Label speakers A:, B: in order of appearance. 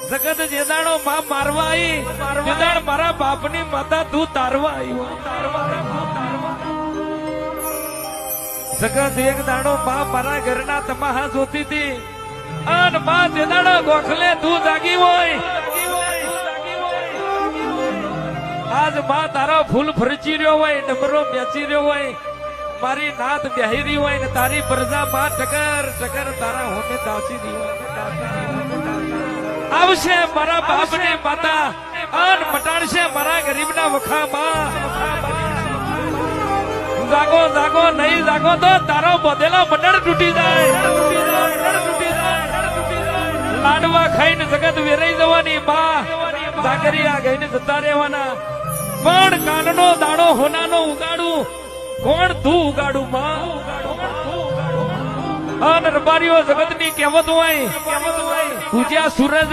A: જગત જેદાણો માં મારવા આવી જેદાણ મારા બાપની માતા તું તારવા આવી જગત એક દાડો માં મારા ઘરના તમાહા જોતી હતી અને માં જેદાણો ગોખલે તું જાગી હોય આજ માં તારો ફૂલ ફરચી રહ્યો હોય ડમરો બેચી રહ્યો હોય મારી નાત બેહરી હોય ને તારી પ્રજા માં ટકર ટકર તારા હોમે દાસી રહી હોય આવશે મારા બાપને માતા અન મટાડશે મારા ગરીબના વખામાં જાગો જાગો નહીં જાગો તો તારો બધેલો મંડળ તૂટી જાય લાડવા ખાઈને જગત વેરાઈ જવાની માં જાગરિયા ગઈને જતા રહેવાના પણ કાનનો દાડો હોનાનો ઉગાડું કોણ તું ઉગાડું માં અન રબારીઓ જગતની કહેવત હોય ઉજ્યા સૂરજ